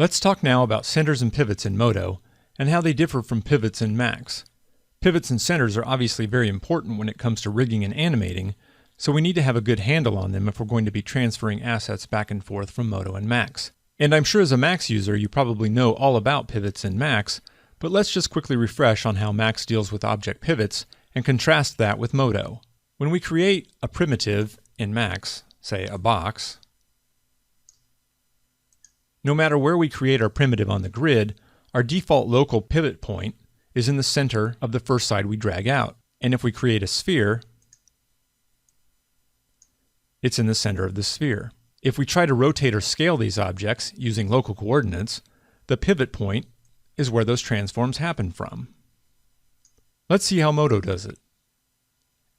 Let's talk now about centers and pivots in MODO and how they differ from pivots in Max. Pivots and centers are obviously very important when it comes to rigging and animating, so we need to have a good handle on them if we're going to be transferring assets back and forth from MODO and Max. And I'm sure as a Max user you probably know all about pivots in Max, but let's just quickly refresh on how Max deals with object pivots and contrast that with MODO. When we create a primitive in Max, say a box, no matter where we create our primitive on the grid, our default local pivot point is in the center of the first side we drag out. And if we create a sphere, it's in the center of the sphere. If we try to rotate or scale these objects using local coordinates, the pivot point is where those transforms happen from. Let's see how MODO does it.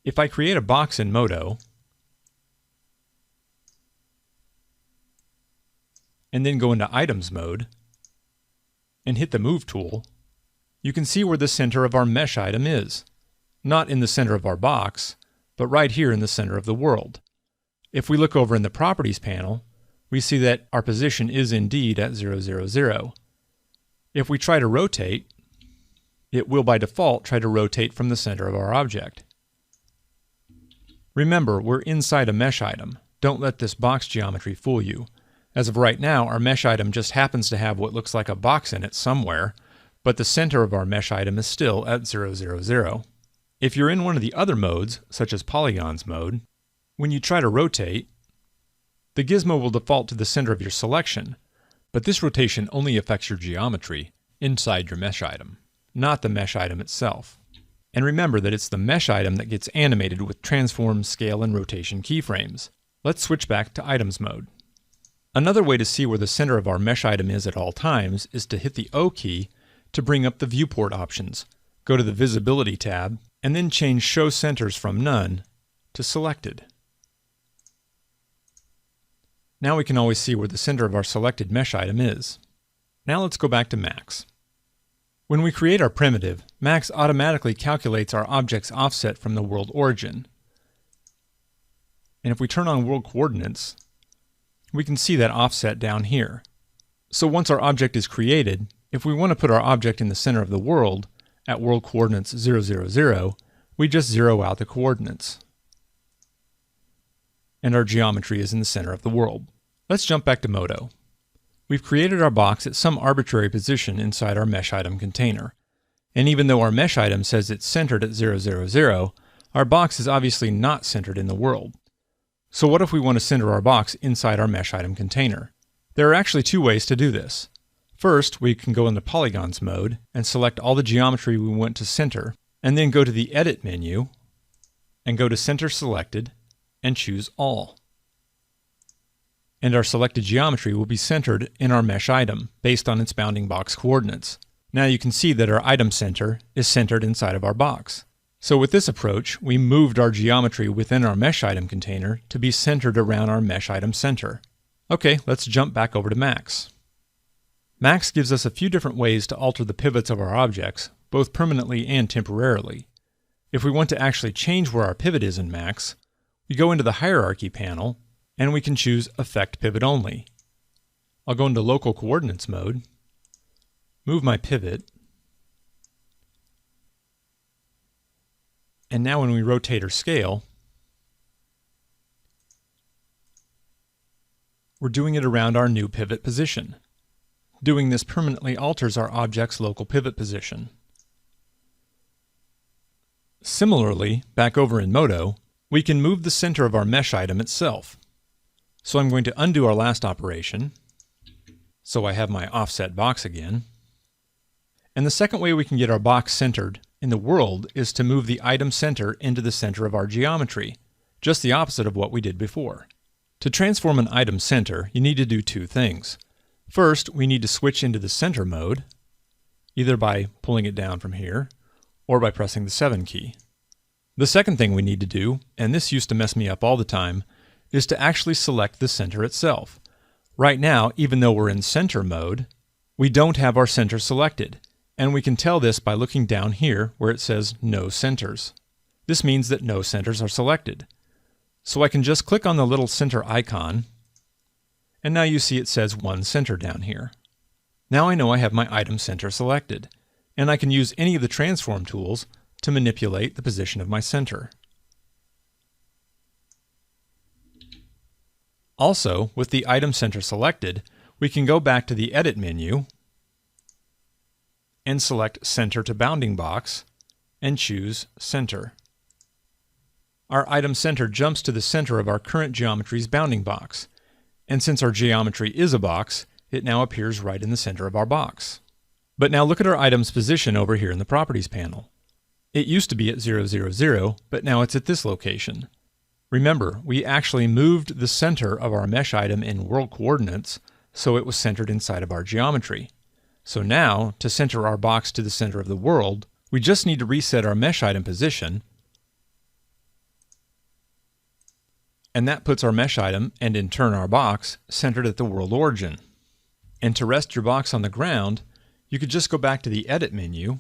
If I create a box in MODO, and then go into Items mode, and hit the Move tool, you can see where the center of our mesh item is. Not in the center of our box, but right here in the center of the world. If we look over in the Properties panel, we see that our position is indeed at 0, 0, 0. If we try to rotate, it will by default try to rotate from the center of our object. Remember, we're inside a mesh item. Don't let this box geometry fool you. As of right now, our mesh item just happens to have what looks like a box in it somewhere, but the center of our mesh item is still at 0, 0, 0. If you're in one of the other modes, such as Polygons mode, when you try to rotate, the gizmo will default to the center of your selection, but this rotation only affects your geometry inside your mesh item, not the mesh item itself. And remember that it's the mesh item that gets animated with transform, scale, and rotation keyframes. Let's switch back to Items mode. Another way to see where the center of our mesh item is at all times is to hit the O key to bring up the viewport options. Go to the Visibility tab, and then change Show Centers from None to Selected. Now we can always see where the center of our selected mesh item is. Now let's go back to Max. When we create our primitive, Max automatically calculates our object's offset from the world origin. And if we turn on world coordinates, we can see that offset down here. So once our object is created, if we want to put our object in the center of the world at world coordinates 0, 0, 0, we just zero out the coordinates. And our geometry is in the center of the world. Let's jump back to MODO. We've created our box at some arbitrary position inside our mesh item container. And even though our mesh item says it's centered at 0, 0, 0, our box is obviously not centered in the world. So what if we want to center our box inside our mesh item container? There are actually two ways to do this. First, we can go into Polygons mode and select all the geometry we want to center, and then go to the Edit menu and go to Center Selected and choose All. And our selected geometry will be centered in our mesh item based on its bounding box coordinates. Now you can see that our item center is centered inside of our box. So with this approach, we moved our geometry within our mesh item container to be centered around our mesh item center. Okay, let's jump back over to Max. Max gives us a few different ways to alter the pivots of our objects, both permanently and temporarily. If we want to actually change where our pivot is in Max, we go into the Hierarchy panel, and we can choose Affect Pivot Only. I'll go into Local Coordinates mode, move my pivot, and now when we rotate or scale, we're doing it around our new pivot position. Doing this permanently alters our object's local pivot position. Similarly, back over in MODO, we can move the center of our mesh item itself. So I'm going to undo our last operation, so I have my offset box again. And the second way we can get our box centered in the world is to move the item center into the center of our geometry, just the opposite of what we did before. To transform an item center, you need to do two things. First, we need to switch into the center mode, either by pulling it down from here, or by pressing the 7 key. The second thing we need to do, and this used to mess me up all the time, is to actually select the center itself. Right now, even though we're in center mode, we don't have our center selected, and we can tell this by looking down here where it says No Centers. This means that no centers are selected. So I can just click on the little center icon, and now you see it says 1 center down here. Now I know I have my item center selected, and I can use any of the transform tools to manipulate the position of my center. Also, with the item center selected, we can go back to the Edit menu and select Center to Bounding Box and choose Center. Our item center jumps to the center of our current geometry's bounding box, and since our geometry is a box, it now appears right in the center of our box. But now look at our item's position over here in the Properties panel. It used to be at 0, 0, 0, but now it's at this location. Remember, we actually moved the center of our mesh item in world coordinates, so it was centered inside of our geometry. So now, to center our box to the center of the world, we just need to reset our mesh item position, and that puts our mesh item, and in turn our box, centered at the world origin. And to rest your box on the ground, you could just go back to the Edit menu,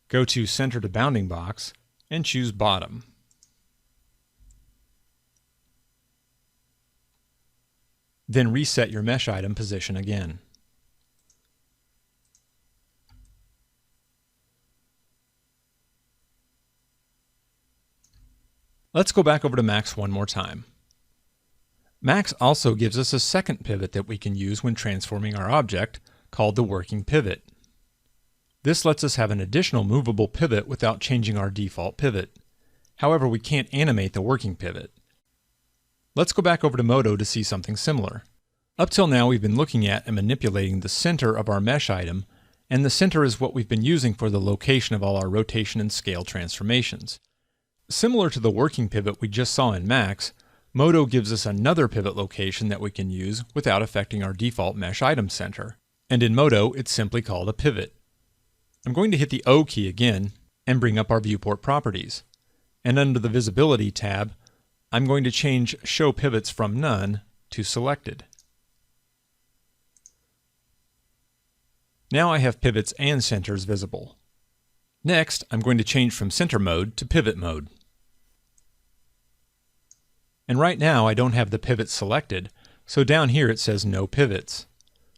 go to Center to Bounding Box, and choose Bottom. Then reset your mesh item position again. Let's go back over to Max one more time. Max also gives us a second pivot that we can use when transforming our object, called the working pivot. This lets us have an additional movable pivot without changing our default pivot. However, we can't animate the working pivot. Let's go back over to MODO to see something similar. Up till now, we've been looking at and manipulating the center of our mesh item, and the center is what we've been using for the location of all our rotation and scale transformations. Similar to the working pivot we just saw in Max, MODO gives us another pivot location that we can use without affecting our default mesh item center. And in MODO, it's simply called a pivot. I'm going to hit the O key again and bring up our viewport properties. And under the Visibility tab, I'm going to change Show Pivots from None to Selected. Now I have pivots and centers visible. Next, I'm going to change from Center Mode to Pivot Mode. And right now I don't have the pivot selected, so down here it says No Pivots.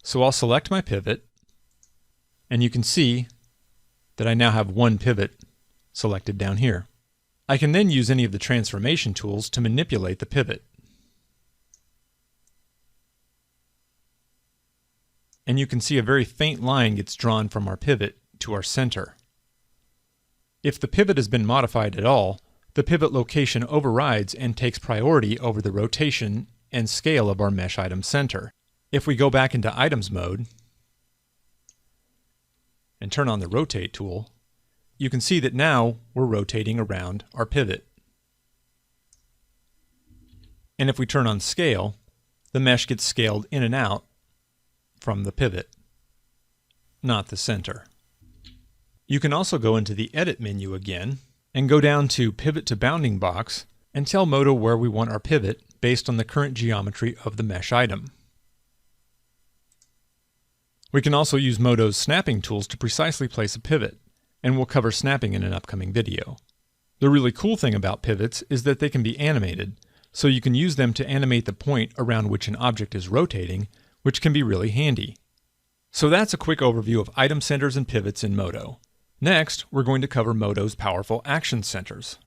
So I'll select my pivot, and you can see that I now have one pivot selected down here. I can then use any of the transformation tools to manipulate the pivot. And you can see a very faint line gets drawn from our pivot to our center. If the pivot has been modified at all, the pivot location overrides and takes priority over the rotation and scale of our mesh item center. If we go back into Items mode and turn on the Rotate tool, you can see that now we're rotating around our pivot. And if we turn on Scale, the mesh gets scaled in and out from the pivot, not the center. You can also go into the Edit menu again and go down to Pivot to Bounding Box and tell MODO where we want our pivot based on the current geometry of the mesh item. We can also use MODO's snapping tools to precisely place a pivot, and we'll cover snapping in an upcoming video. The really cool thing about pivots is that they can be animated, so you can use them to animate the point around which an object is rotating, which can be really handy. So that's a quick overview of item centers and pivots in MODO. Next, we're going to cover MODO's powerful action centers.